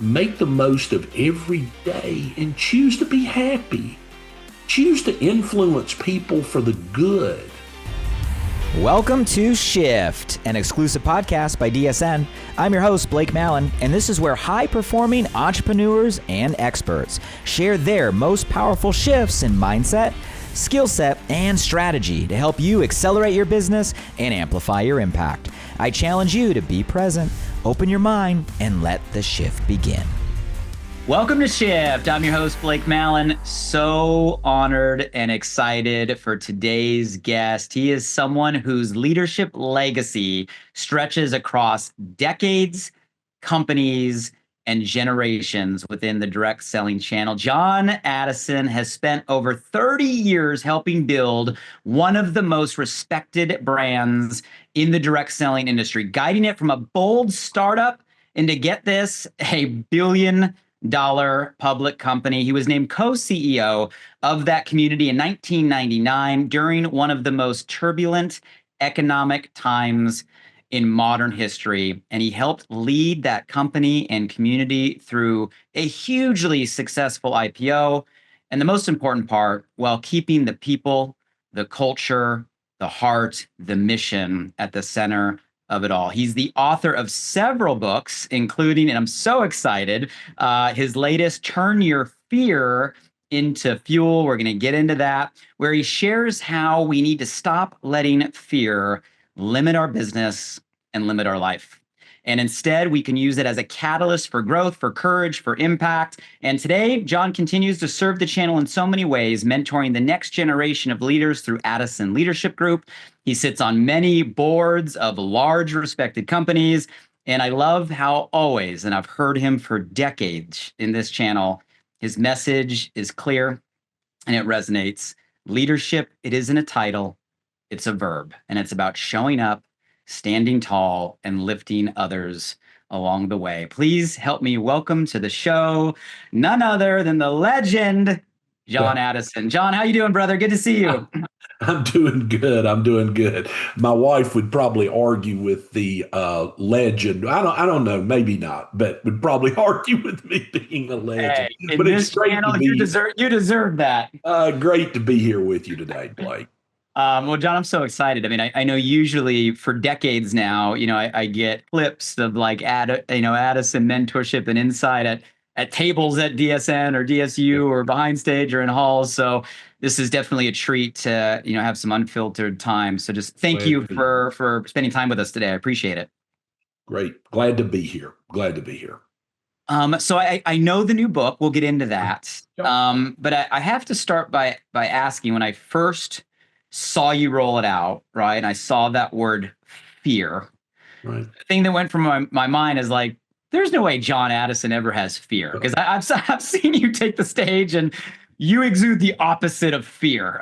make the most of every day and choose to be happy. Choose to influence people for the good. Welcome to Shift, an exclusive podcast by DSN. I'm your host, Blake Mallen, and this is where high-performing entrepreneurs and experts share their most powerful shifts in mindset, skill set, and strategy to help you accelerate your business and amplify your impact. I challenge you to be present, open your mind, and let the shift begin. Welcome to Shift. I'm your host, Blake Mallen. So honored and excited for today's guest. He is someone whose leadership legacy stretches across decades, companies, and generations within the direct selling channel. John Addison has spent over 30 years helping build one of the most respected brands in the direct selling industry, guiding it from a bold startup into, get this, a billion-dollar public company. He was named co-CEO of that community in 1999 during one of the most turbulent economic times in modern history, and he helped lead that company and community through a hugely successful IPO. And the most important part, while keeping the people, the culture, the heart, the mission at the center of it all. He's the author of several books, including, and I'm so excited, his latest, Turn Your Fear into Fuel. We're going to get into that, where he shares how we need to stop letting fear limit our business and limit our life. And instead, we can use it as a catalyst for growth, for courage, for impact. And today, John continues to serve the channel in so many ways, mentoring the next generation of leaders through Addison Leadership Group. He sits on many boards of large respected companies. And I love how always, and I've heard him for decades in this channel, his message is clear and it resonates. Leadership, it isn't a title, it's a verb. And it's about showing up, standing tall, and lifting others along the way. Please help me welcome to the show none other than the legend, John Addison. John, how you doing, brother? Good to see you. I'm doing good. I'm doing good. My wife would probably argue with the legend. I don't know, maybe not, but would probably argue with me being a legend. Hey, but it's great channel, to be, you deserve that. Great to be here with you today, Blake. Well, John, I'm so excited. I mean, I know usually for decades now, I get clips of like Addison mentorship and insight at tables at DSN or DSU or behind stage or in halls. So this is definitely a treat to, have some unfiltered time. So just thank you for spending time with us today. I appreciate it. Great. Glad to be here. So I know the new book. We'll get into that. But I have to start by asking, when I first saw you roll it out, right? And I saw that word fear. Right. The thing that went from my mind is like, there's no way John Addison ever has fear, because I've seen you take the stage and you exude the opposite of fear.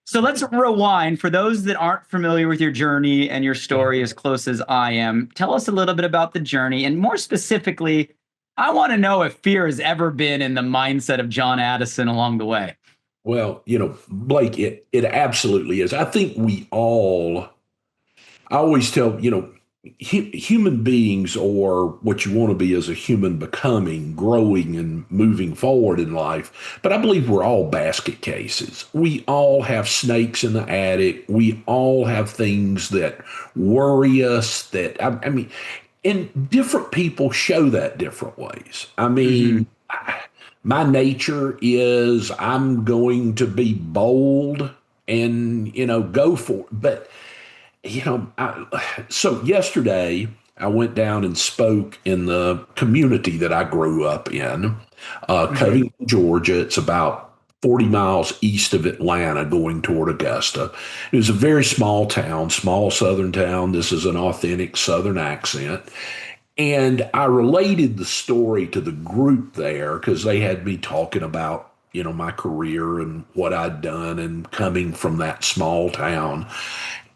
So let's rewind. For those that aren't familiar with your journey and your story as close as I am, tell us a little bit about the journey. And more specifically, I want to know if fear has ever been in the mindset of John Addison along the way. Well, Blake, it absolutely is. I think I always tell, human beings, or what you want to be as a human, becoming, growing, and moving forward in life. But I believe we're all basket cases. We all have snakes in the attic. We all have things that worry us and different people show that different ways. I mean, my nature is I'm going to be bold and, go for it. But, so yesterday I went down and spoke in the community that I grew up in, Covington, Georgia. It's about 40 miles east of Atlanta going toward Augusta. It was a very small town, small southern town. This is an authentic southern accent. And I related the story to the group there because they had me talking about, my career and what I'd done and coming from that small town.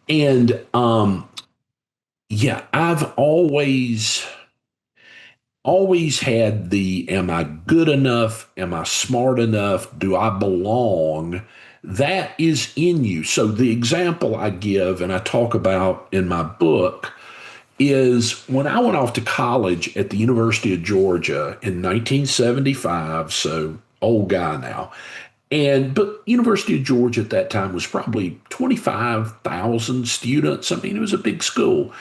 And, I've always had am I good enough? Am I smart enough? Do I belong? That is in you. So the example I give and I talk about in my book is when I went off to college at the University of Georgia in 1975, so old guy now. But University of Georgia at that time was probably 25,000 students. I mean, it was a big school.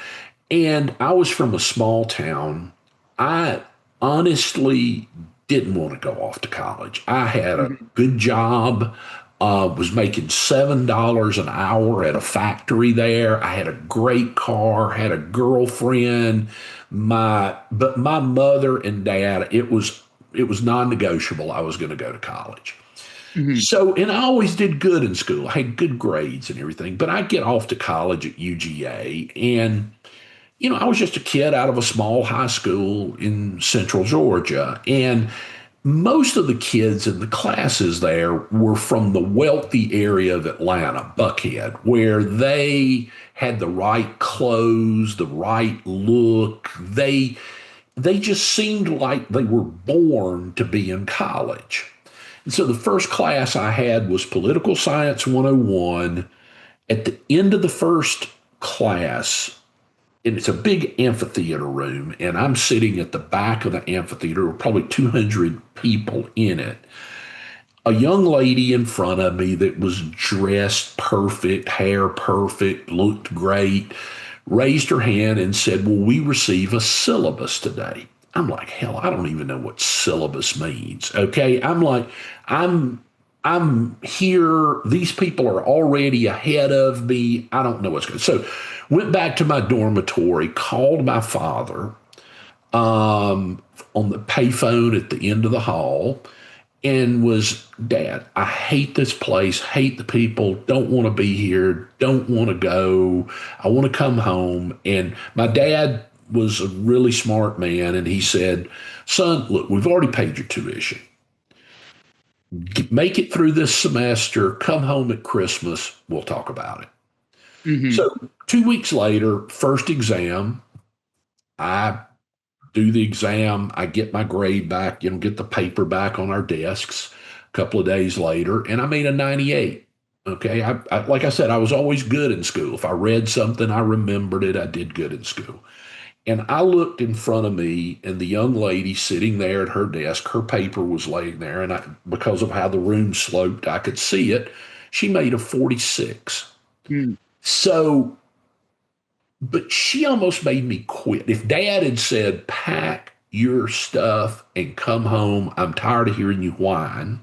And I was from a small town. I honestly didn't want to go off to college. I had a Mhm. good job, was making $7 an hour at a factory there. I had a great car, had a girlfriend. But my mother and dad, it was non-negotiable. I was going to go to college. Mhm. So, and I always did good in school. I had good grades and everything. But I get off to college at UGA, and I was just a kid out of a small high school in central Georgia. And most of the kids in the classes there were from the wealthy area of Atlanta, Buckhead, where they had the right clothes, the right look. They just seemed like they were born to be in college. And so the first class I had was Political Science 101. At the end of the first class, and it's a big amphitheater room, and I'm sitting at the back of the amphitheater, probably 200 people in it. A young lady in front of me that was dressed perfect, hair perfect, looked great, raised her hand and said, "Will we receive a syllabus today?" I'm like, hell, I don't even know what syllabus means. Okay. I'm like, I'm I'm here. These people are already ahead of me. I don't know what's going. So, went back to my dormitory, called my father on the payphone at the end of the hall, and was, "Dad, I hate this place, hate the people, don't want to be here, don't want to go. I want to come home." And my dad was a really smart man, and he said, "Son, look, we've already paid your tuition. Make it through this semester, come home at Christmas, we'll talk about it." Mhm. So 2 weeks later, first exam, I do the exam, I get my grade back, get the paper back on our desks a couple of days later, and I made a 98. Okay. Like I said, I was always good in school. If I read something, I remembered it. I did good in school. And I looked in front of me, and the young lady sitting there at her desk, her paper was laying there. And because of how the room sloped, I could see it. She made a 46. Mm. So, but she almost made me quit. If dad had said, "Pack your stuff and come home, I'm tired of hearing you whine,"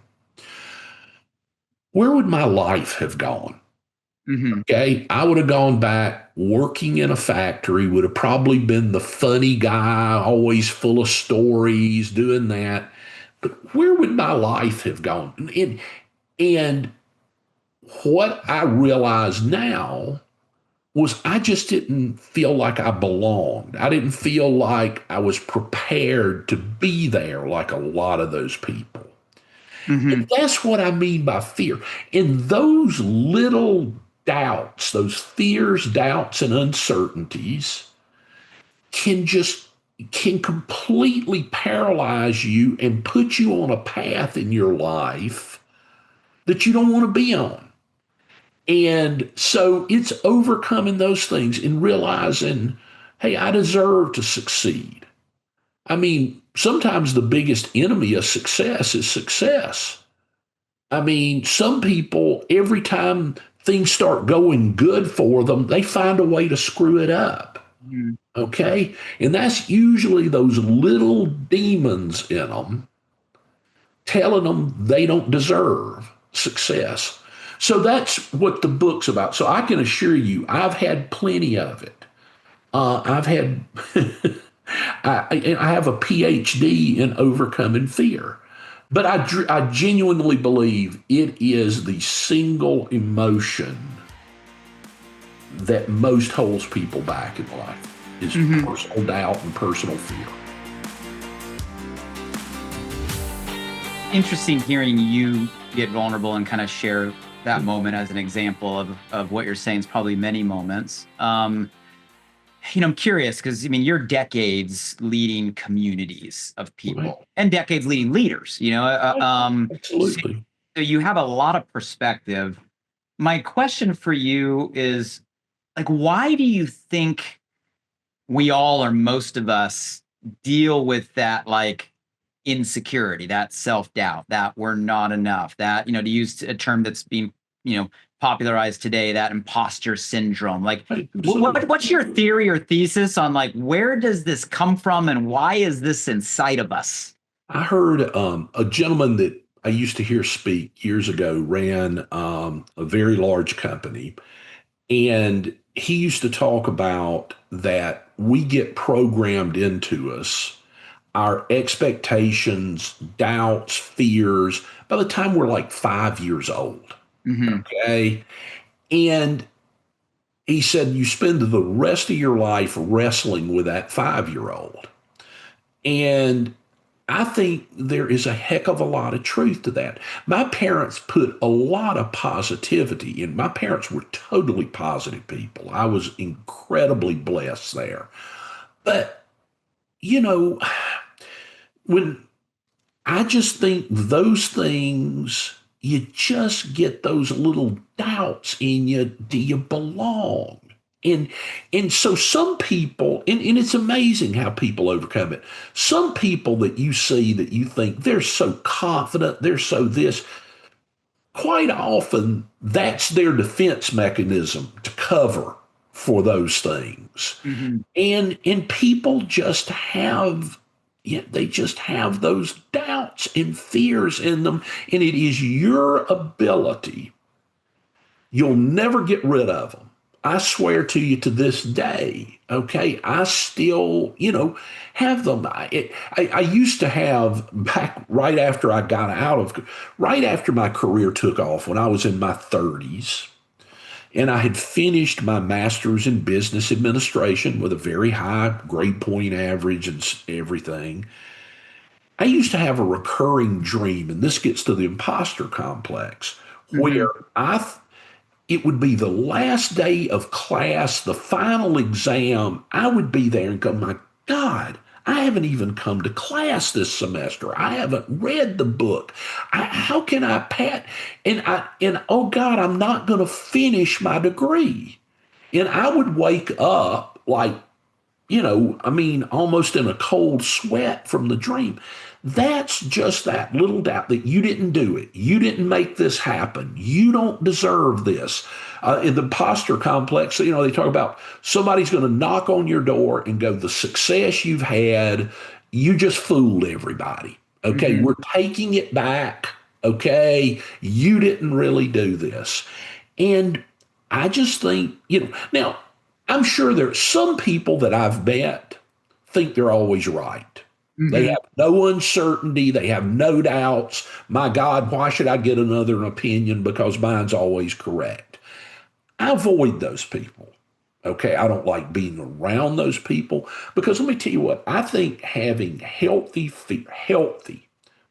where would my life have gone? Mhm. Okay. I would have gone back working in a factory, would have probably been the funny guy, always full of stories, doing that. But where would my life have gone? And what I realize now was I just didn't feel like I belonged. I didn't feel like I was prepared to be there like a lot of those people. And Mhm. that's what I mean by fear. And those little doubts, those fears, doubts, and uncertainties can just can completely paralyze you and put you on a path in your life that you don't want to be on. And so it's overcoming those things and realizing, hey, I deserve to succeed. I mean, sometimes the biggest enemy of success is success. I mean, some people, every time things start going good for them, they find a way to screw it up. Mhm. Okay. And that's usually those little demons in them telling them they don't deserve success. So that's what the book's about. So I can assure you, I've had plenty of it. I've had, I have a PhD in overcoming fear. But I genuinely believe it is the single emotion that most holds people back in life is Mhm. personal doubt and personal fear. Interesting hearing you get vulnerable and kind of share that moment as an example of what you're saying is probably many moments. I'm curious because I mean you're decades leading communities of Right? people and decades leading leaders. So, Absolutely. so you have a lot of perspective. My question for you is like, why do you think we all, or most of us, deal with that like insecurity, that self-doubt, that we're not enough, that, to use a term that's being, popularized today, that imposter syndrome. Like, what's your theory or thesis on like, where does this come from and why is this inside of us? I heard a gentleman that I used to hear speak years ago ran a very large company, and he used to talk about that we get programmed into us our expectations, doubts, fears by the time we're like 5 years old. Mm-hmm. Okay. And he said you spend the rest of your life wrestling with that 5 year old. And I think there is a heck of a lot of truth to that. My parents put a lot of positivity in. My parents were totally positive people. I was incredibly blessed there. But, you know, when I just think those things, you just get those little doubts in you. Do you belong? And so some people, and it's amazing how people overcome it. Some people that you see that you think they're so confident, they're so this, quite often that's their defense mechanism to cover for those things. Mm-hmm. And people just have, they just have those doubts and fears in them. And it is your ability. You'll never get rid of them. I swear to you to this day, okay, I still, have them. I used to have back right after I got right after my career took off when I was in my 30s, and I had finished my master's in business administration with a very high grade point average and everything. I used to have a recurring dream, and this gets to the imposter complex, where it would be the last day of class, the final exam. I would be there and go, my God, I haven't even come to class this semester. I haven't read the book. How can I pat? And oh God, I'm not going to finish my degree. And I would wake up like, almost in a cold sweat from the dream. That's just that little doubt that you didn't do it. You didn't make this happen. You don't deserve this. In the imposter complex, they talk about somebody's going to knock on your door and go, the success you've had, you just fooled everybody. Okay, we're taking it back. Okay, you didn't really do this. And I just think, now, I'm sure there are some people that I've met think they're always right. They have no uncertainty. They have no doubts. My God, why should I get another opinion because mine's always correct? I avoid those people. Okay, I don't like being around those people because let me tell you what, I think having healthy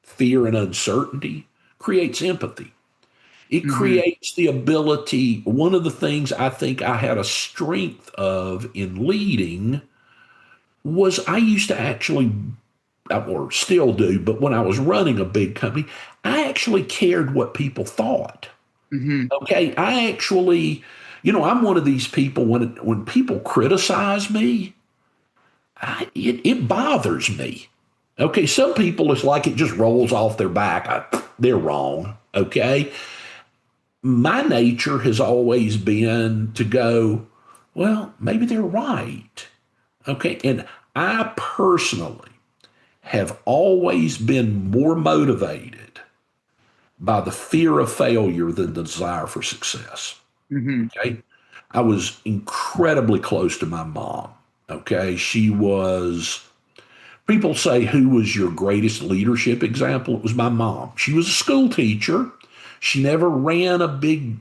fear and uncertainty creates empathy. It creates the ability. One of the things I think I had a strength of in leading was I used to actually, or still do, but when I was running a big company, I actually cared what people thought. Okay, I actually, I'm one of these people when people criticize me, it bothers me. Okay, some people it's like it just rolls off their back. They're wrong. Okay. My nature has always been to go, well, maybe they're right. Okay. And I personally have always been more motivated by the fear of failure than the desire for success. Okay. I was incredibly close to my mom. Okay. People say, who was your greatest leadership example? It was my mom. She was a school teacher. She never ran a big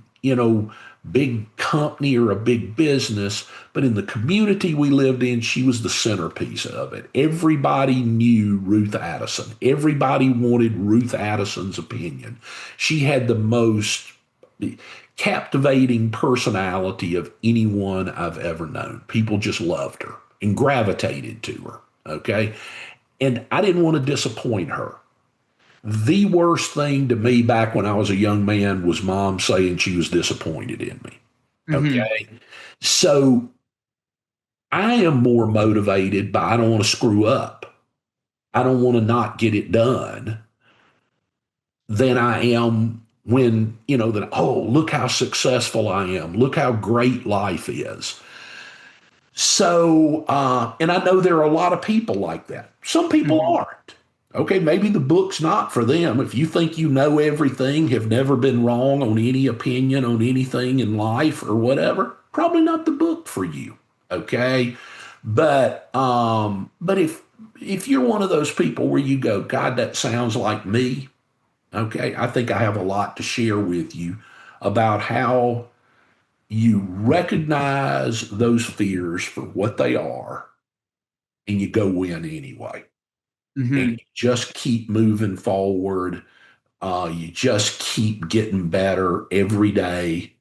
company or a big business, but in the community we lived in, she was the centerpiece of it. Everybody knew Ruth Addison. Everybody wanted Ruth Addison's opinion. She had the most captivating personality of anyone I've ever known. People just loved her and gravitated to her. Okay. And I didn't want to disappoint her. The worst thing to me back when I was a young man was mom saying she was disappointed in me. Okay. So I am more motivated by I don't want to screw up. I don't want to not get it done than I am when, that, oh, look how successful I am. Look how great life is. So, and I know there are a lot of people like that. Some people Mhm. aren't. Okay, maybe the book's not for them. If you think you know everything, have never been wrong on any opinion on anything in life or whatever, probably not the book for you. Okay, but if you're one of those people where you go, God, that sounds like me. Okay, I think I have a lot to share with you about how you recognize those fears for what they are and you go in anyway. And Mhm. you just keep moving forward. You just keep getting better every day.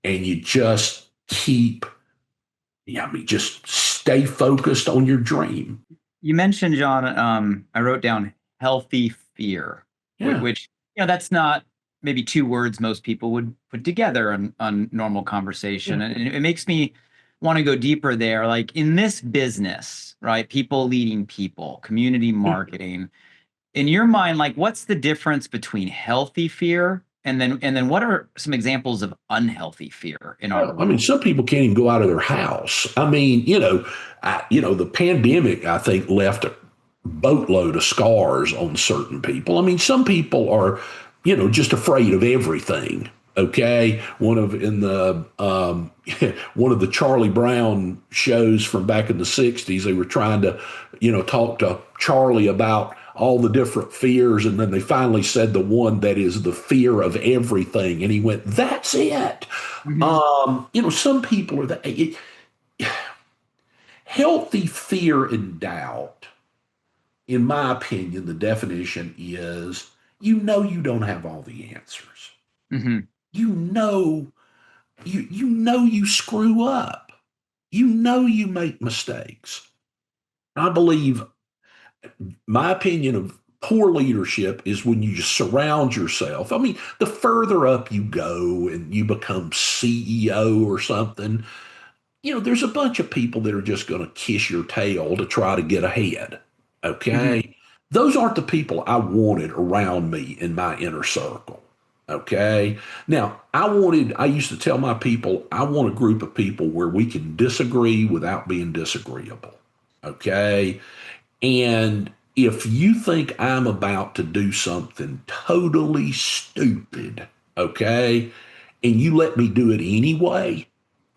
And you just keep, yeah, I mean, just stay focused on your dream. You mentioned, John, I wrote down healthy fear, Yeah. which, that's not maybe two words most people would put together on normal Yeah. conversation. And it makes me want to go deeper there. Like in this business, right? People leading people, community marketing. In your mind, like what's the difference between healthy fear and then what are some examples of unhealthy fear in our Well, I mean, world? some people can't even go out of their house. I mean, the pandemic, I think, left a boatload of scars on certain people. I mean, some people are, just afraid of everything. Okay, one of the Charlie Brown shows from back in the '60s, they were trying to, talk to Charlie about all the different fears, and then they finally said the one that is the fear of everything, and he went, "That's it." Mhm. Some people are healthy fear and doubt. In my opinion, the definition is you don't have all the answers. Mhm. You know you screw up. You make mistakes. I believe my opinion of poor leadership is when you just surround yourself. I mean, the further up you go and you become CEO or something, there's a bunch of people that are just going to kiss your tail to try to get ahead. Mhm. Okay. Those aren't the people I wanted around me in my inner circle. Okay. Now, I used to tell my people, I want a group of people where we can disagree without being disagreeable. Okay. And if you think I'm about to do something totally stupid, okay, and you let me do it anyway,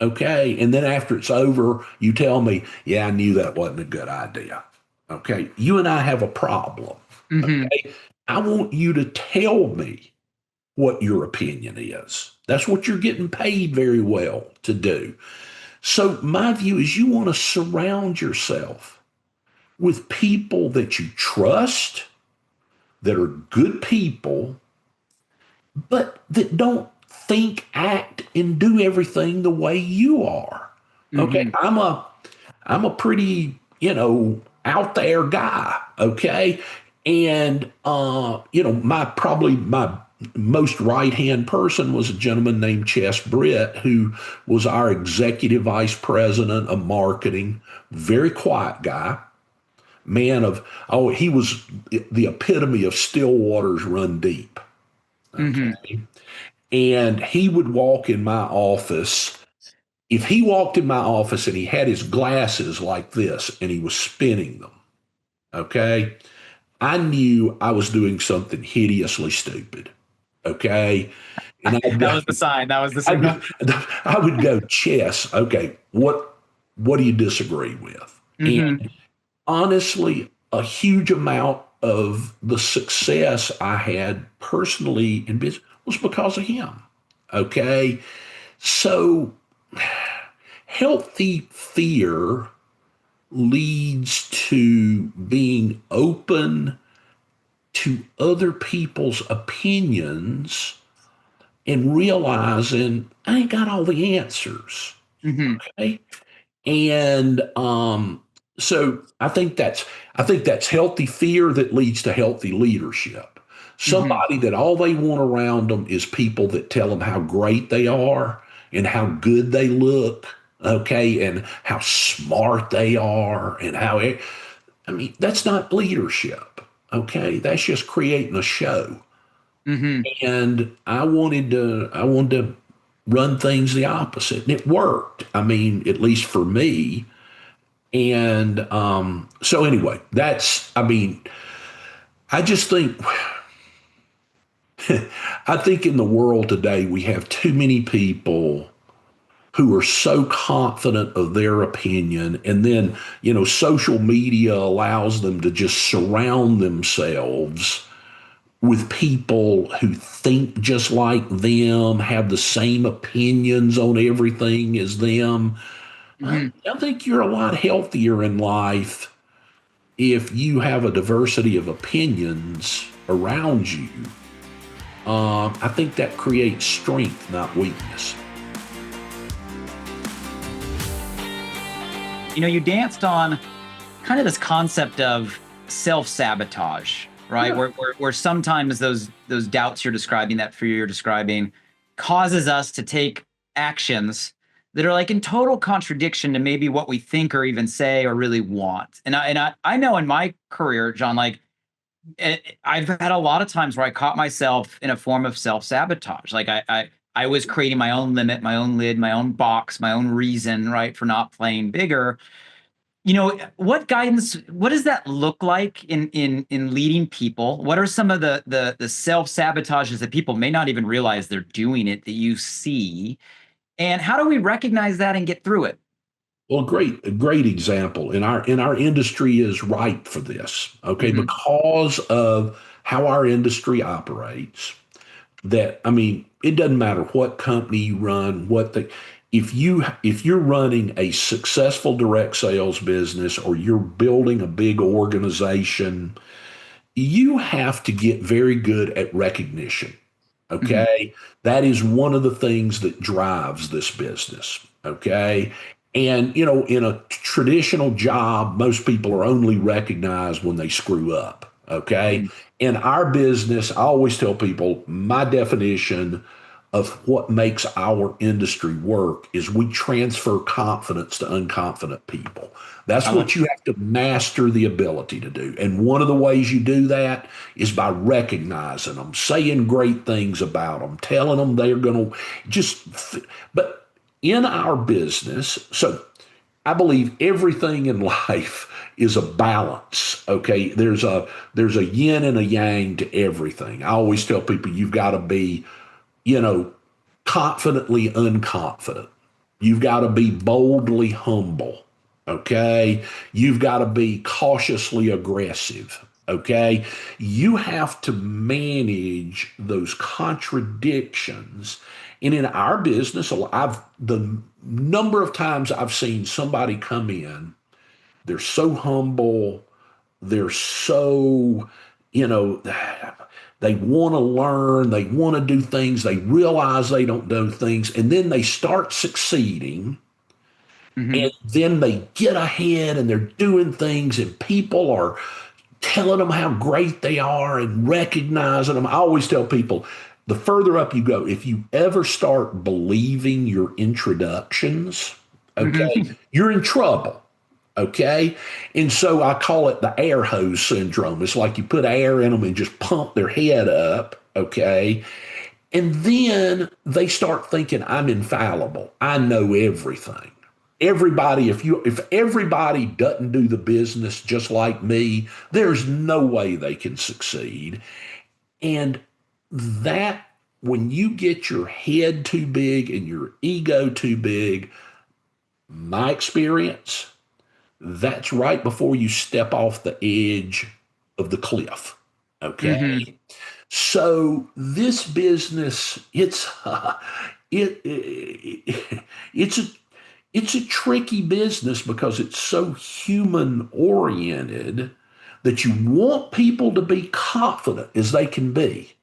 okay, and then after it's over, you tell me, yeah, I knew that wasn't a good idea. Okay, you and I have a problem. Mhm. Okay, I want you to tell me what your opinion is. That's what you're getting paid very well to do. So, my view is you want to surround yourself with people that you trust, that are good people, but that don't think, act, and do everything the way you are. Okay, Mhm. I'm a pretty, out there guy, okay? And my most right-hand person was a gentleman named Chess Britt, who was our executive vice president of marketing, very quiet guy, man of, oh, he was the epitome of still waters run deep. Mhm. Okay. And he would walk in my office. If he walked in my office and he had his glasses like this and he was spinning them, okay, I knew I was doing something hideously stupid. Okay. And That was the sign. That was the I'd, signal. I would go, Chess, okay, what do you disagree with? Mhm. And honestly, a huge amount of the success I had personally in business was because of him. Okay. So healthy fear leads to being open to other people's opinions and realizing I ain't got all the answers. Mhm. Okay. And so I think that's healthy fear that leads to healthy leadership. Mhm. Somebody that all they want around them is people that tell them how great they are and how good they look. okay, and how smart they are and I mean, that's not leadership, okay? That's just creating a show. Hmm. And I wanted to run things the opposite, and it worked. I mean, at least for me. And so anyway, I mean, I just think, I think in the world today, we have too many people who are so confident of their opinion. And then, social media allows them to just surround themselves with people who think just like them, have the same opinions on everything as them. I, Hmm. I think you're a lot healthier in life if you have a diversity of opinions around you. I think that creates strength, not weakness. You danced on kind of this concept of self-sabotage, right? Yeah. Where sometimes those doubts you're describing, that fear you're describing, causes us to take actions that are like in total contradiction to maybe what we think or even say or really want. And I know in my career, John, like I've had a lot of times where I caught myself in a form of self-sabotage. Like I was creating my own limit, my own lid, my own box, my own reason, right, for not playing bigger. What guidance, what does that look like in leading people? What are some of the self-sabotages that people may not even realize they're doing it, that you see? And how do we recognize that and get through it? Well, a great example in our industry is ripe for this. Okay, Hmm. because of how our industry operates. That I mean, it doesn't matter what company you run, if you're running a successful direct sales business or you're building a big organization, you have to get very good at recognition. Hmm. Okay. That is one of the things that drives this business. Okay. And, in a traditional job, most people are only recognized when they screw up. Okay. Hmm. In our business, I always tell people my definition of what makes our industry work is we transfer confidence to unconfident people. I That's like what you have to master the ability to do. And one of the ways you do that is by recognizing them, saying great things about them, telling them they're going to but in our business, so I believe everything in life is a balance. Okay. There's a yin and a yang to everything. I always tell people you've got to be, you know, confidently unconfident. You've got to be boldly humble. Okay. You've got to be cautiously aggressive. Okay. You have to manage those contradictions. And in our business, the number of times I've seen somebody come in, they're so humble, they're so, you know, they want to learn, they want to do things, they realize they don't do things, and then they start succeeding, hmm. and then they get ahead and they're doing things, and people are telling them how great they are and recognizing them. I always tell people the further up you go, if you ever start believing your introductions, okay, Hmm. you're in trouble. Okay. And so I call it the air hose syndrome. It's like you put air in them and just pump their head up. Okay. And then they start thinking, I'm infallible. I know everything. If everybody doesn't do the business just like me, there's no way they can succeed. And that when you get your head too big and your ego too big, my experience, that's right before you step off the edge of the cliff. Hmm. Okay. So this business, it's a it's a tricky business because it's so human oriented that you want people to be confident as they can be.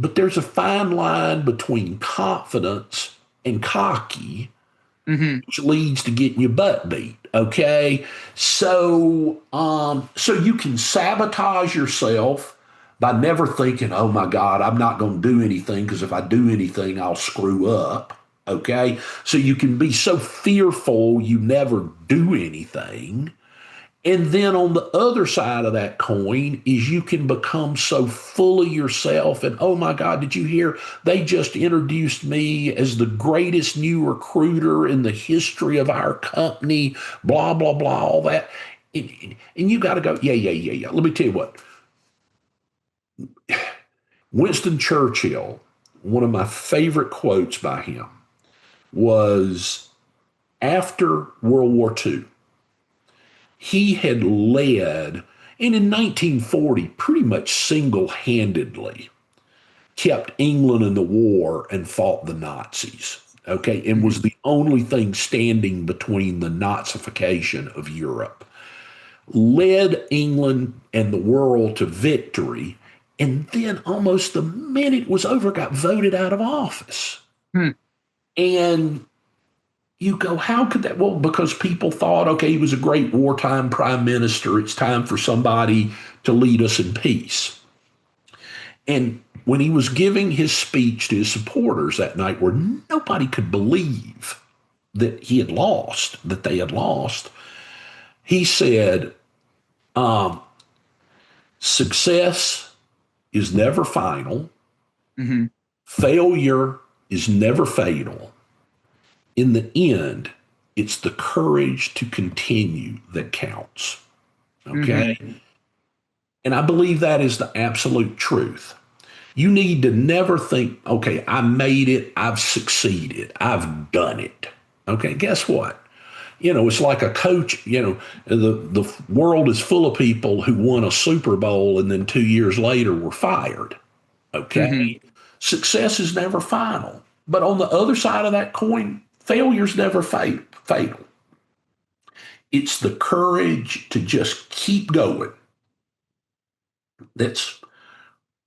But there's a fine line between confidence and cocky, Hmm. which leads to getting your butt beat. Okay. So you can sabotage yourself by never thinking, oh my God, I'm not going to do anything because if I do anything, I'll screw up. Okay. So you can be so fearful you never do anything. And then on the other side of that coin is you can become so full of yourself. And oh my God, did you hear? They just introduced me as the greatest new recruiter in the history of our company, blah, blah, blah, all that. And you got to go, yeah, yeah, yeah, yeah. Let me tell you what. Winston Churchill, one of my favorite quotes by him was after World War II, he had led, and in 1940, pretty much single handedly kept England in the war and fought the Nazis. Okay, and was the only thing standing between the Nazification of Europe. Led England and the world to victory, and then almost the minute it was over, got voted out of office. And you go, how could that? Well, because people thought, okay, he was a great wartime prime minister. It's time for somebody to lead us in peace. And when he was giving his speech to his supporters that night, where nobody could believe that he had lost, that they had lost, he said, success is never final. Failure is never fatal. In the end, it's the courage to continue that counts. Okay. And I believe that is the absolute truth. You need to never think, okay, I made it, I've succeeded, I've done it. Okay, guess what? It's like a coach, the world is full of people who won a Super Bowl and then 2 years later were fired. Okay. Success is never final. But on the other side of that coin, failure's never fatal. It's the courage to just keep going. That's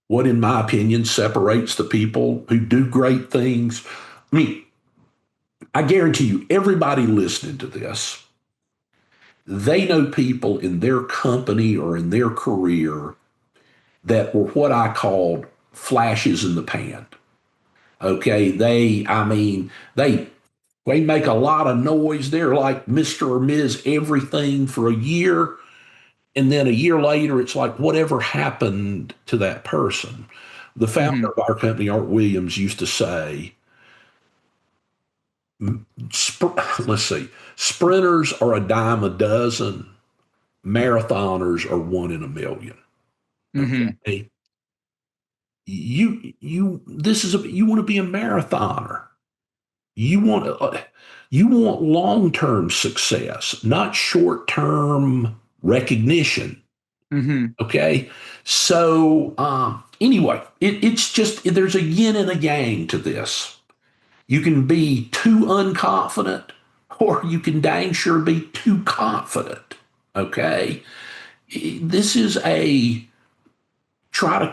what, in my opinion, separates the people who do great things. I mean, I guarantee you, everybody listening to this, they know people in their company or in their career that were what I called flashes in the pan. Okay, they make a lot of noise. They're like Mr. or Ms. Everything for a year. And then a year later, it's like, whatever happened to that person? The founder of our company, Art Williams, used to say, let's see, sprinters are a dime a dozen, marathoners are one in a million. Okay? You want to be a marathoner. You want long-term success, not short-term recognition. Okay. So anyway, it's just, there's a yin and a yang to this. You can be too unconfident, or you can dang sure be too confident. Okay. This is try to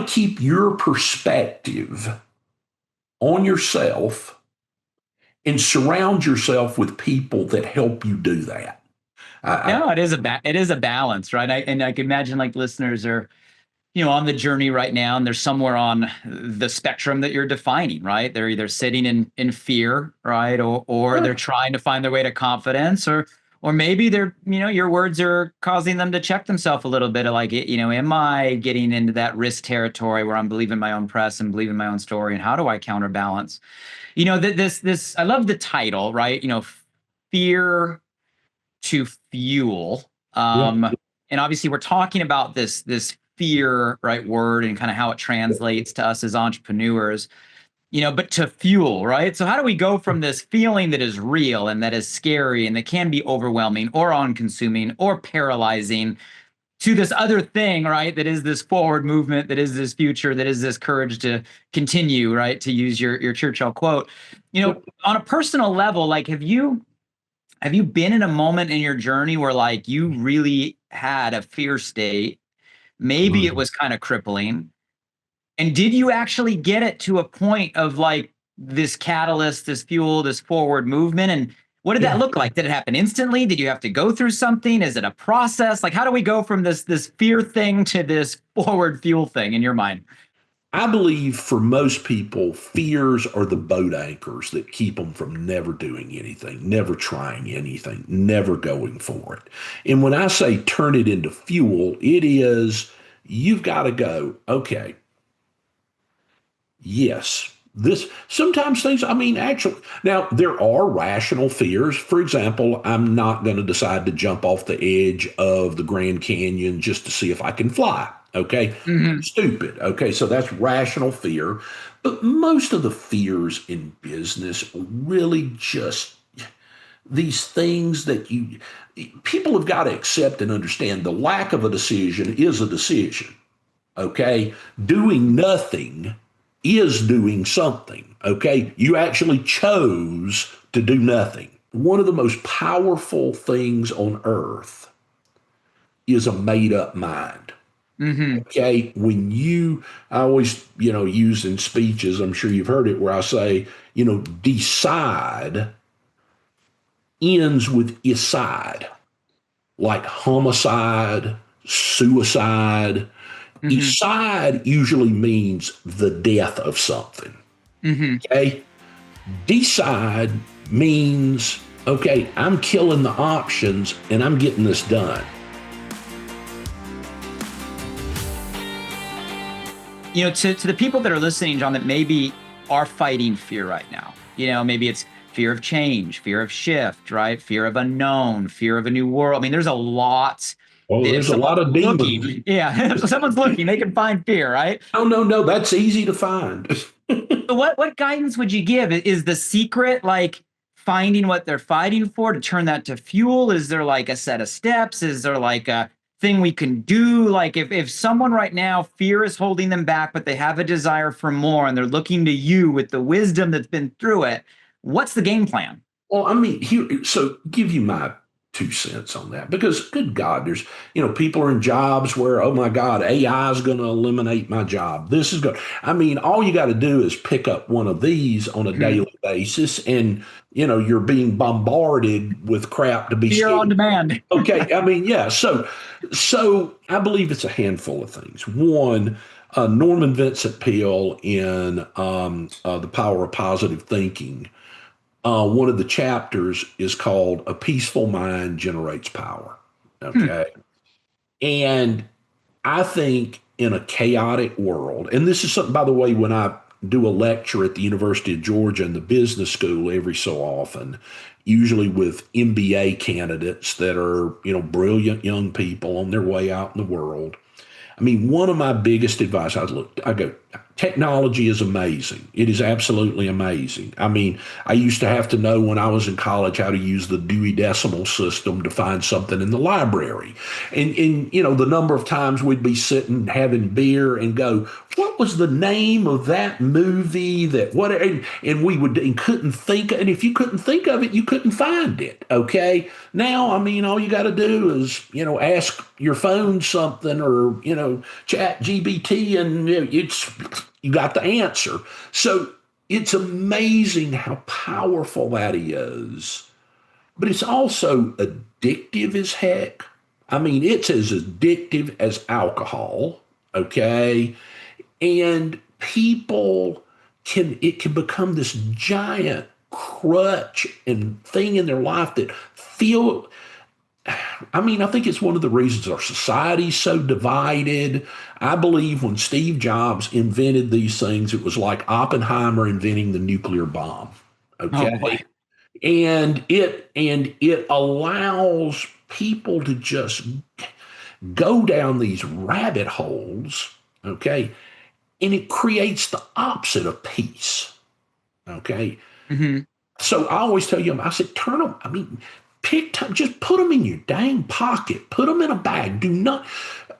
keep your perspective on yourself and surround yourself with people that help you do that. It is a balance, right? I can imagine like listeners are, on the journey right now, and they're somewhere on the spectrum that you're defining, right? They're either sitting in fear, right, or they're trying to find their way to confidence, or maybe they're, your words are causing them to check themselves a little bit of like, am I getting into that risk territory where I'm believing my own press and believing my own story, and how do I counterbalance? This I love the title, right? Fear to fuel. And obviously we're talking about this fear, right, word, and kind of how it translates to us as entrepreneurs, but to fuel, right? So how do we go from this feeling that is real and that is scary and that can be overwhelming or on-consuming or paralyzing to this other thing, right, that is this forward movement, that is this future, that is this courage to continue, right, to use your Churchill quote. On a personal level, like, have you been in a moment in your journey where like you really had a fear state? Maybe it was kind of crippling. And did you actually get it to a point of like this catalyst, this fuel, this forward movement? And what did that look like? Did it happen instantly? Did you have to go through something? Is it a process? Like, how do we go from this fear thing to this forward fuel thing in your mind? I believe for most people, fears are the boat anchors that keep them from never doing anything, never trying anything, never going for it. And when I say turn it into fuel, it is you've got to go, okay, yes. This sometimes things, I mean, actually, now there are rational fears. For example, I'm not going to decide to jump off the edge of the Grand Canyon just to see if I can fly. Okay. Hmm. Stupid. Okay. So that's rational fear. But most of the fears in business are really just these things that people have got to accept and understand. The lack of a decision is a decision. Okay. Doing nothing is doing something. Okay. You actually chose to do nothing. One of the most powerful things on earth is a made up mind. Hmm. Okay. I always, use in speeches, I'm sure you've heard it, where I say, decide ends with "icide," like homicide, suicide. Hmm. Icide usually means the death of something. Hmm. Okay. Decide means, okay, I'm killing the options and I'm getting this done. To the people that are listening, John, that maybe are fighting fear right now, maybe it's fear of change, fear of shift, right? Fear of unknown, fear of a new world. I mean, there's a lot Oh, that if there's a someone's lot of demons. looking, yeah, if someone's looking, they can find fear, right? Oh, no, no, that's easy to find. So what guidance would you give? Is the secret like finding what they're fighting for to turn that to fuel? Is there like a set of steps? Is there like a thing we can do? Like if someone right now, fear is holding them back, but they have a desire for more and they're looking to you with the wisdom that's been through it, what's the game plan? Well, I mean, so give you my 2 cents on that because, good God, there's, people are in jobs where, oh my God, AI is going to eliminate my job. This is good. I mean, all you got to do is pick up one of these on a Mhm. daily basis and, you're being bombarded with crap to be Fear on scared. demand. Okay. I mean, yeah. So I believe it's a handful of things. One, Norman Vincent Peale in The Power of Positive Thinking, one of the chapters is called "A Peaceful Mind Generates Power." Hmm. Okay. And I think in a chaotic world, and this is something, by the way, when I do a lecture at the University of Georgia in the business school every so often, usually with MBA candidates that are, brilliant young people on their way out in the world. I mean, one of my biggest advice, I go, technology is amazing. It is absolutely amazing. I mean, I used to have to know when I was in college how to use the Dewey Decimal System to find something in the library. And the number of times we'd be sitting having beer and go, what was the name of that movie that what and we would and couldn't think, and if you couldn't think of it, you couldn't find it. Okay. Now, I mean, all you got to do is, ask your phone something or, chat GBT and you got the answer. So it's amazing how powerful that is. But it's also addictive as heck. I mean, it's as addictive as alcohol. Okay. And it can become this giant crutch and thing in their life that feel I mean, I think it's one of the reasons our society's so divided. I believe when Steve Jobs invented these things, it was like Oppenheimer inventing the nuclear bomb. Oh boy. Okay. And it allows people to just go down these rabbit holes, okay? And it creates the opposite of peace. Okay. Hmm. So I always tell you, I said, turn them. I mean, just put them in your dang pocket, put them in a bag. Do not.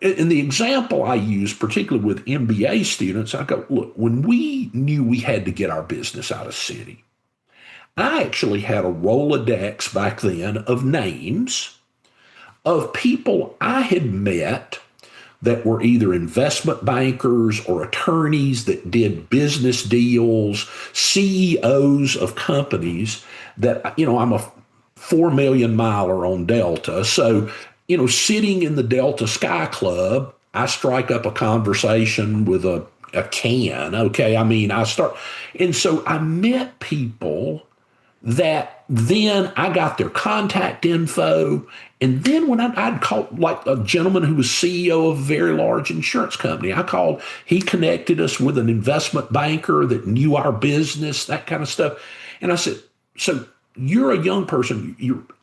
And the example I use, particularly with MBA students, I go, look, when we knew we had to get our business out of city, I actually had a Rolodex back then of names of people I had met that were either investment bankers or attorneys that did business deals, CEOs of companies that, I'm a 4 million miler on Delta. So, sitting in the Delta Sky Club, I strike up a conversation with a a can. Okay. I mean, and so I met people that then I got their contact info. And then when I'd called, like a gentleman who was CEO of a very large insurance company, I called, he connected us with an investment banker that knew our business, that kind of stuff. And I said, so you're a young person.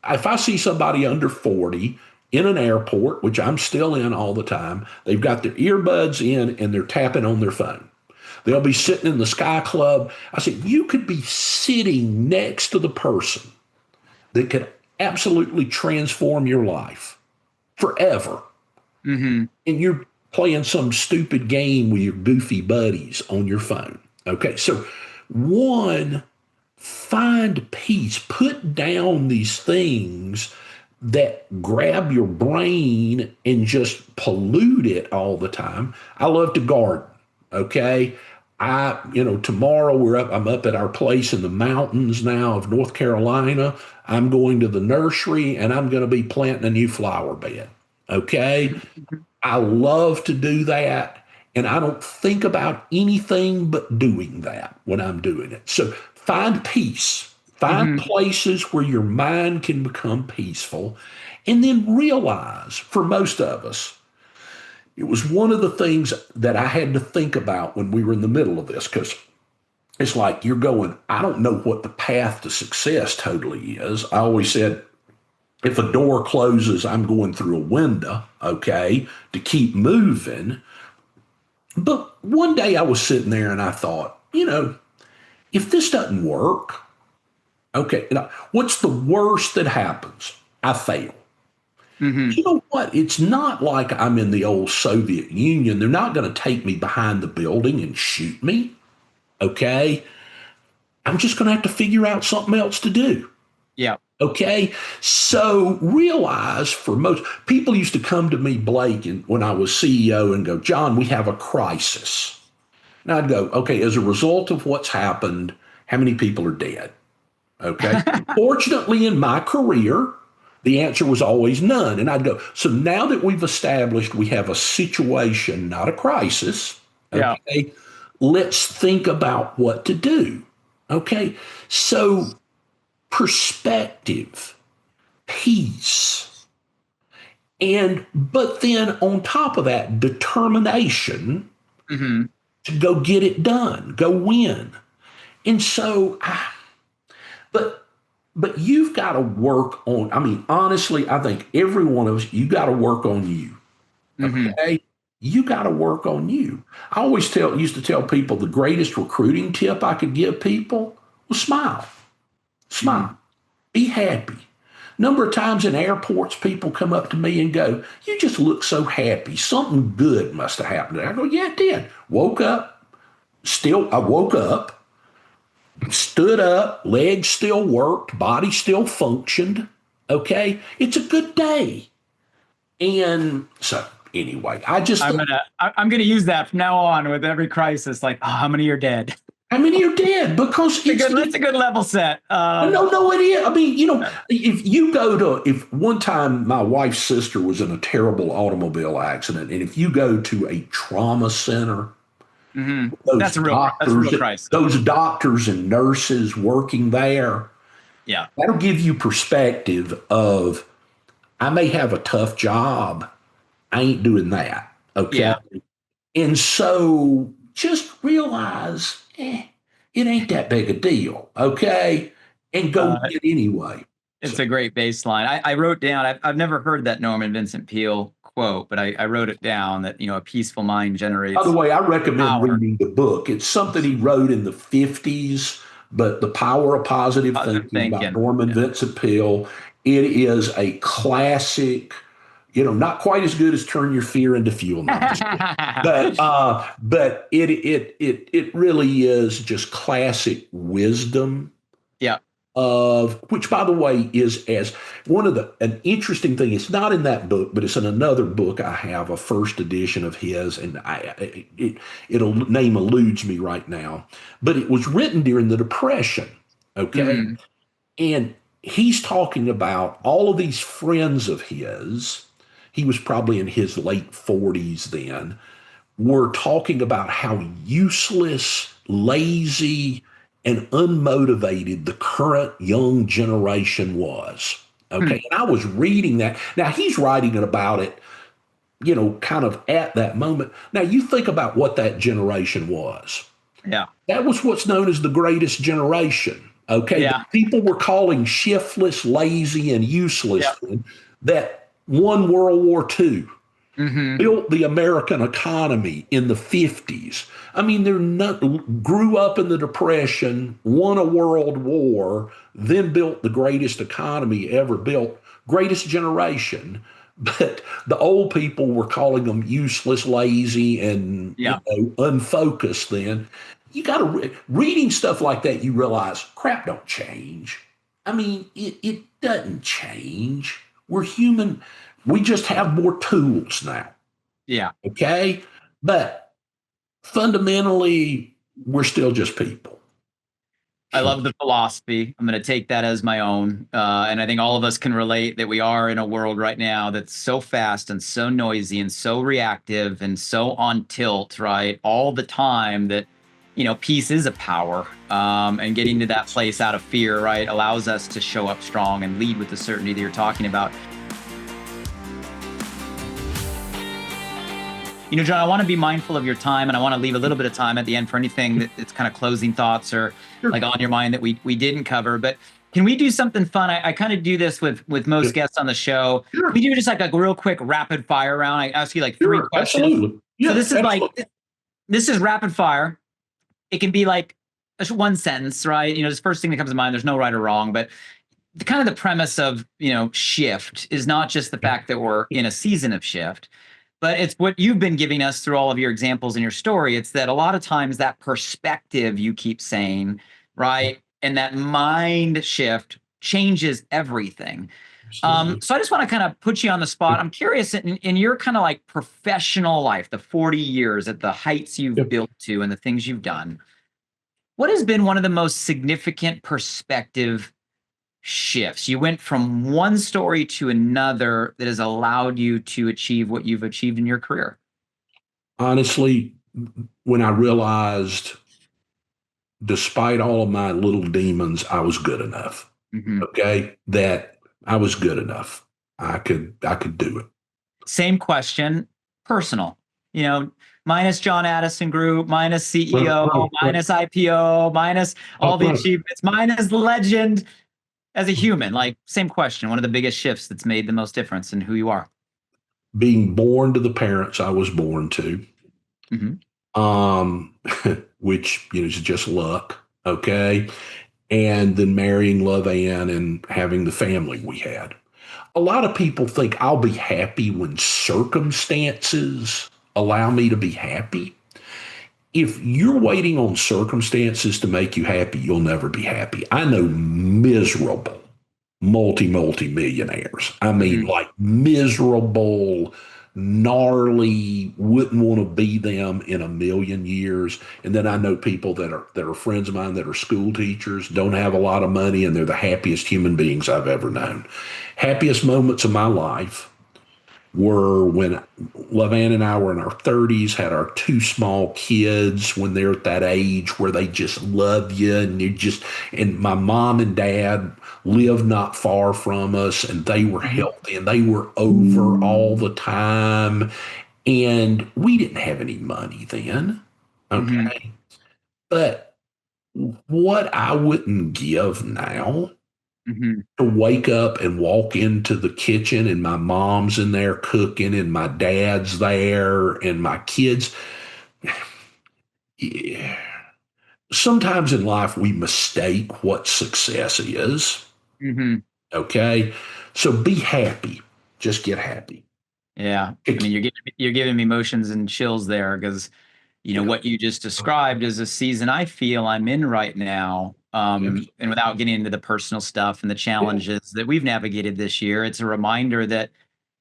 If I see somebody under 40 in an airport, which I'm still in all the time, they've got their earbuds in and they're tapping on their phone. They'll be sitting in the Sky Club. I said, you could be sitting next to the person that could absolutely transform your life forever. Mm-hmm. And you're playing some stupid game with your goofy buddies on your phone. Okay. So, one, find peace, put down these things that grab your brain and just pollute it all the time. I love to garden. Okay. Tomorrow I'm up at our place in the mountains now of North Carolina. I'm going to the nursery and I'm going to be planting a new flower bed. Okay. I love to do that. And I don't think about anything but doing that when I'm doing it. So find peace, find places where your mind can become peaceful, and then realize for most of us, it was one of the things that I had to think about when we were in the middle of this, because it's like you're going, I don't know what the path to success totally is. I always said, if a door closes, I'm going through a window, okay, to keep moving. But one day I was sitting there and I thought, if this doesn't work, okay, what's the worst that happens? I fail. Mm-hmm. You know what? It's not like I'm in the old Soviet Union. They're not going to take me behind the building and shoot me. Okay. I'm just going to have to figure out something else to do. Yeah. Okay. So realize for most people used to come to me, Blake, and when I was CEO and go, John, we have a crisis. And I'd go, okay, as a result of what's happened, how many people are dead? Okay. Fortunately, in my career, the answer was always none. And I'd go, so now that we've established we have a situation, not a crisis, okay, Yeah. let's think about what to do. Okay. So perspective, peace, but then on top of that, determination to go get it done, go win. And so, but you've got to work on, I mean, honestly, I think every one of us, you got to work on you. Okay. You got to work on you. I always used to tell people the greatest recruiting tip I could give people was smile. Smile. Be happy. Number of times in airports, people come up to me and go, you just look so happy. Something good must have happened. I go, yeah, it did. I woke up, stood up, legs still worked, body still functioned. Okay. It's a good day. And so anyway, I'm gonna use that from now on with every crisis. Like, how many are dead? How many are dead? Because that's a good level set. No, it is. I mean, if one time my wife's sister was in a terrible automobile accident, and if you go to a trauma center, that's a real crisis. Those doctors and nurses working there, yeah, that'll give you perspective of, I may have a tough job. I ain't doing that. Okay. Yeah. And so just realize, it ain't that big a deal. Okay. And go get anyway. It's a great baseline. I wrote down, I've never heard that Norman Vincent Peale quote, but I wrote it down that, a peaceful mind generates. By the way, I recommend power. reading the book. It's something he wrote in the 50s, but The Power of Positive Thinking by Norman Vincent Peale. It is a classic, not quite as good as Turn Your Fear into Fuel. But it really is just classic wisdom. Yeah. Of which, by the way, is as an interesting thing. It's not in that book, but it's in another book I have, a first edition of his, and name eludes me right now. But it was written during the Depression. Okay, and he's talking about all of these friends of his. He was probably in his late 40s then. were talking about how useless, lazy, and unmotivated the current young generation was. Hmm. Okay. And I was reading that. Now he's writing it about it, kind of at that moment. Now you think about what that generation was. Yeah. That was what's known as the greatest generation. Okay. The Yeah. people were calling shiftless, lazy, and useless Yeah. then that won World War II, Hmm. built the American economy in the 50s. I mean, they're not grew up in the Depression, won a world war, then built the greatest economy ever built, greatest generation. But the old people were calling them useless, lazy, and Yeah. unfocused. Then you got to reading stuff like that. You realize crap don't change. I mean, it doesn't change. We're human. We just have more tools now. Yeah. Okay. But fundamentally, we're still just people. I love the philosophy. I'm going to take that as my own. And I think all of us can relate that we are in a world right now that's so fast and so noisy and so reactive and so on tilt, right? All the time that, peace is a power. And getting to that place out of fear, right, allows us to show up strong and lead with the certainty that you're talking about. John, I want to be mindful of your time, and I want to leave a little bit of time at the end for anything that's kind of closing thoughts or like on your mind that we didn't cover. But can we do something fun? I kind of do this with most guests on the show. Sure. Can we do just like a real quick rapid fire round? I ask you like three questions. Absolutely. Yeah, So this is absolutely. this is rapid fire. It can be like one sentence, right? This first thing that comes to mind. There's no right or wrong, but kind of the premise of shift is not just the fact that we're in a season of shift, but it's what you've been giving us through all of your examples in your story. It's that a lot of times that perspective you keep saying, right? And that mind shift changes everything. So I just want to kind of put you on the spot. I'm curious in your kind of like professional life, the 40 years at the heights you've Yep. built to and the things you've done, what has been one of the most significant perspective shifts? You went from one story to another that has allowed you to achieve what you've achieved in your career. Honestly, when I realized, despite all of my little demons, I was good enough. Mm-hmm. Okay, that I was good enough. I could do it. Same question, personal. Minus John Addison Group, minus CEO, minus IPO, minus all the achievements, minus legend. As a human, like same question, one of the biggest shifts that's made the most difference in who you are. Being born to the parents I was born to, which is just luck. Okay, and then marrying Love Ann and having the family we had. A lot of people think I'll be happy when circumstances allow me to be happy. If you're waiting on circumstances to make you happy, you'll never be happy. I know miserable multi millionaires. I mean, like miserable, gnarly, wouldn't want to be them in a million years. And then I know people that are friends of mine that are school teachers, don't have a lot of money, and they're the happiest human beings I've ever known. Happiest moments of my life were when LaVann and I were in our 30s, had our two small kids when they're at that age where they just love you, and my mom and dad lived not far from us, and they were healthy and they were over all the time. And we didn't have any money then. Okay. But what I wouldn't give now, to wake up and walk into the kitchen and my mom's in there cooking and my dad's there and my kids. Yeah. Sometimes in life we mistake what success is. Okay. So be happy. Just get happy. Yeah. I mean, you're giving me emotions and chills there because, what you just described is a season I feel I'm in right now. And without getting into the personal stuff and the challenges that we've navigated this year, it's a reminder that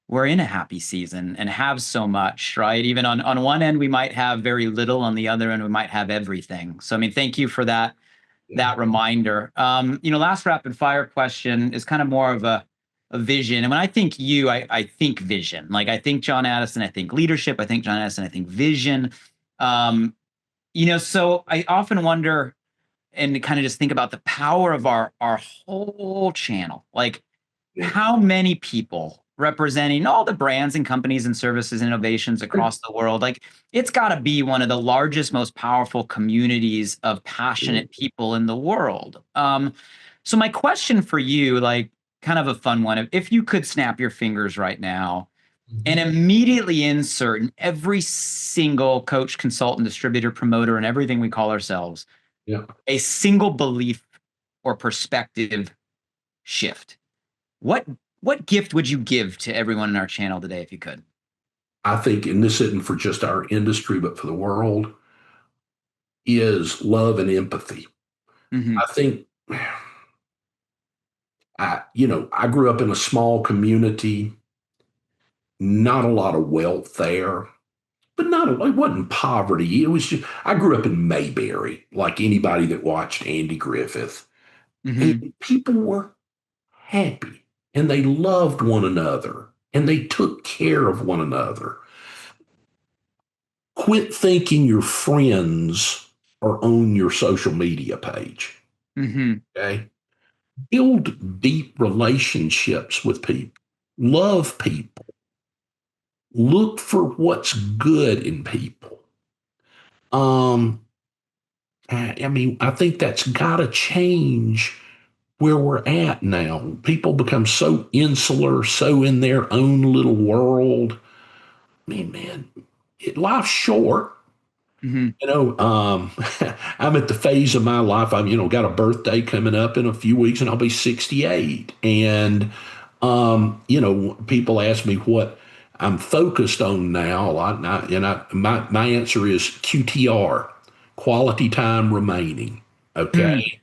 we're in a happy season and have so much, right? Even on one end, we might have very little. On the other end, we might have everything. So, I mean, thank you for that reminder. Last rapid fire question is kind of more of a of vision. And when I think you, I think vision. Like I think John Addison, I think leadership. I think John Addison, I think vision. Um, so I often wonder and kind of just think about the power of our whole channel. Like how many people representing all the brands and companies and services innovations across the world, like it's got to be one of the largest, most powerful communities of passionate people in the world. So my question for you, like kind of a fun one, if you could snap your fingers right now and immediately insert in every single coach, consultant, distributor, promoter, and everything we call ourselves, Yeah. a single belief or perspective shift, what gift would you give to everyone in our channel today if you could? I think, and this isn't for just our industry, but for the world, is love and empathy. Mm-hmm. I think I grew up in a small community, not a lot of wealth there, but it wasn't poverty. It was just, I grew up in Mayberry, like anybody that watched Andy Griffith. Mm-hmm. And people were happy and they loved one another and they took care of one another. Quit thinking your friends are on your social media page. Mm-hmm. Okay. Build deep relationships with people. Love people. Look for what's good in people. I mean, I think that's got to change where we're at now. People become so insular, so in their own little world. I mean, man, life's short. Mm-hmm. I'm at the phase of my life. I've, got a birthday coming up in a few weeks and I'll be 68. And, people ask me what I'm focused on now. My answer is QTR, quality time remaining. Mm. Okay.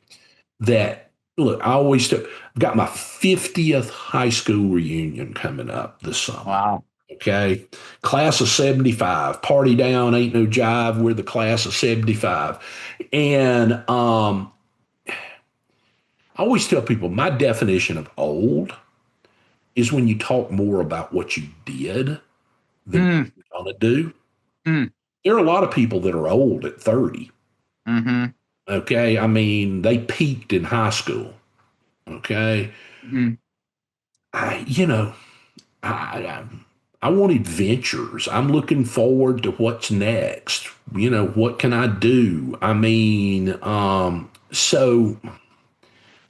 That, look, I've got my 50th high school reunion coming up this summer. Wow. Okay. Class of 75. Party down, ain't no jive. We're the class of 75. And I always tell people my definition of old is when you talk more about what you did than what Mm. you're going to do. Mm. There are a lot of people that are old at 30. Mm-hmm. Okay. I mean, they peaked in high school. Okay. Mm-hmm. I, you know, I, I want adventures. I'm looking forward to what's next. What can I do? I mean, so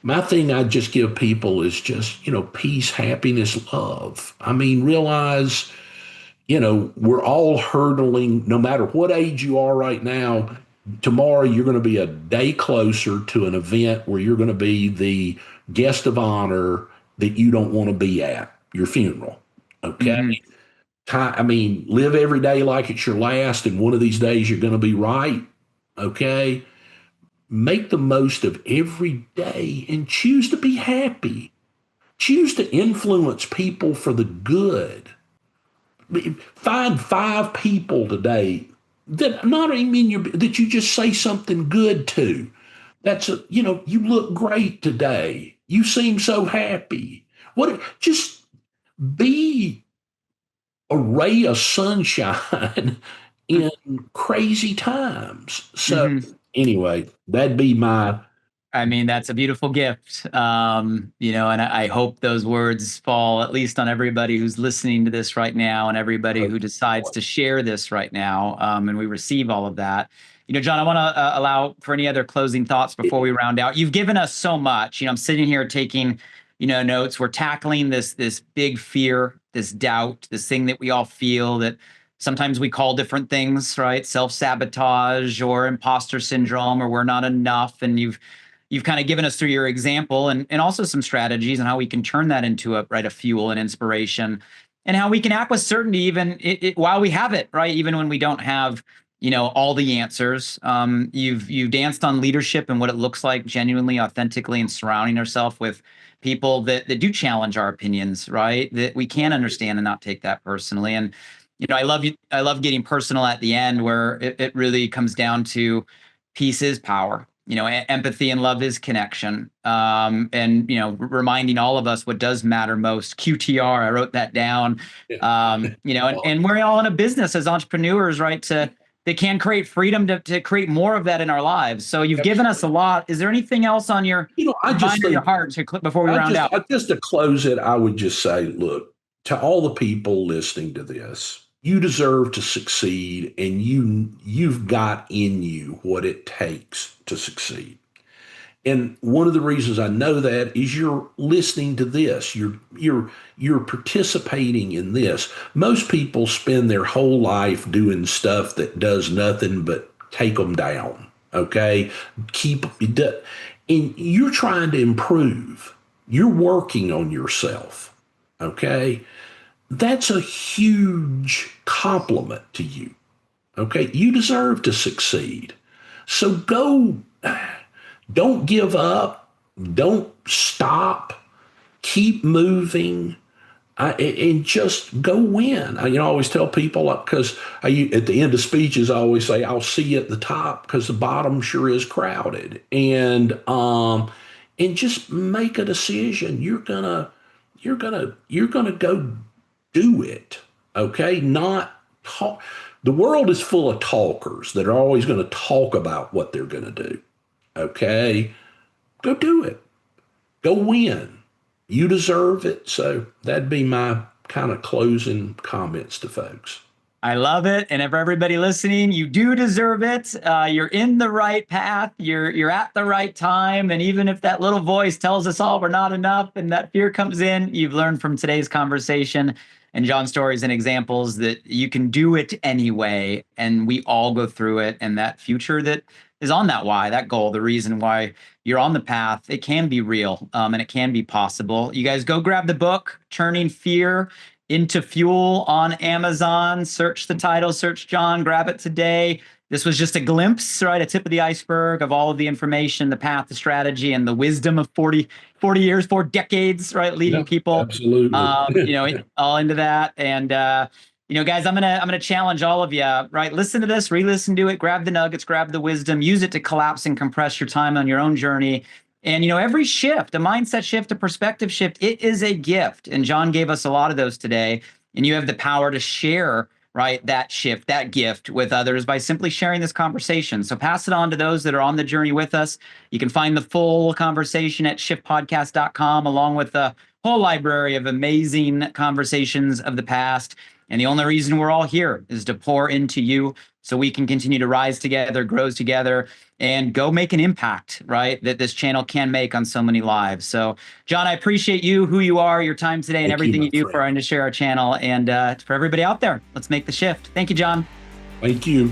my thing I just give people is just, peace, happiness, love. I mean, realize, we're all hurdling, no matter what age you are right now. Tomorrow, you're going to be a day closer to an event where you're going to be the guest of honor that you don't want to be at your funeral. Okay. Mm-hmm. I mean, live every day like it's your last, and one of these days you're going to be right. Okay. Make the most of every day and choose to be happy. Choose to influence people for the good. Find 5 people today that not even that you just say something good to. You look great today. You seem so happy. Just be a ray of sunshine in crazy times. So Mm-hmm. anyway, that'd be my. I mean, that's a beautiful gift. And I hope those words fall at least on everybody who's listening to this right now and everybody who decides to share this right now. And we receive all of that. John, I want to allow for any other closing thoughts before we round out. You've given us so much. I'm sitting here taking, notes. We're tackling this big fear, this doubt, this thing that we all feel that sometimes we call different things, right? Self-sabotage or imposter syndrome, or we're not enough. And you've kind of given us through your example and also some strategies and how we can turn that into a fuel and inspiration, and how we can act with certainty even while we have it, right? Even when we don't have, all the answers. You've danced on leadership and what it looks like genuinely, authentically, and surrounding ourselves with people that do challenge our opinions, right? That we can understand and not take that personally. And, I love getting personal at the end, where it really comes down to peace is power. empathy and love is connection. And, reminding all of us what does matter most. QTR, I wrote that down. And we're all in a business as entrepreneurs, right? That can create freedom to create more of that in our lives. So you've given us a lot. Is there anything else on your mind or your heart before we round out? Just to close it, I would just say, look, to all the people listening to this, you deserve to succeed, and you've got in you what it takes to succeed. And one of the reasons I know that is you're listening to this. You're participating in this. Most people spend their whole life doing stuff that does nothing but take them down. Okay, and you're trying to improve. You're working on yourself. Okay. That's a huge compliment to you. Okay. You deserve to succeed. So don't give up. Don't stop. Keep moving. And just go win. I always tell people, because at the end of speeches, I always say, I'll see you at the top, because the bottom sure is crowded. And just make a decision. You're gonna go do it. Okay. Not talk. The world is full of talkers that are always going to talk about what they're going to do. Okay. Go do it. Go win. You deserve it. So that'd be my kind of closing comments to folks. I love it. And for everybody listening, you do deserve it. You're in the right path. You're at the right time. And even if that little voice tells us all we're not enough and that fear comes in, you've learned from today's conversation and John's stories and examples that you can do it anyway. And we all go through it. And that future that is on that why, that goal, the reason why you're on the path, it can be real, and it can be possible. You guys go grab the book, Turning Fear into Fuel, on Amazon. Search the title, search John, grab it today. This was just a glimpse, right? A tip of the iceberg of all of the information, the path, the strategy, and the wisdom of 40 years, 4 decades, right? Leading people. Absolutely. All into that. And, guys, I'm gonna challenge all of you, right? Listen to this, re-listen to it, grab the nuggets, grab the wisdom, use it to collapse and compress your time on your own journey. And, every shift, a mindset shift, a perspective shift, it is a gift. And John gave us a lot of those today. And you have the power to share, right, that shift, that gift with others by simply sharing this conversation. So pass it on to those that are on the journey with us. You can find the full conversation at shiftpodcast.com, along with a whole library of amazing conversations of the past. And the only reason we're all here is to pour into you so we can continue to rise together, grow together, and go make an impact, right, that this channel can make on so many lives. So, John, I appreciate you, who you are, your time today, and everything you do for our to share our channel. And for everybody out there, let's make the shift. Thank you, John. Thank you.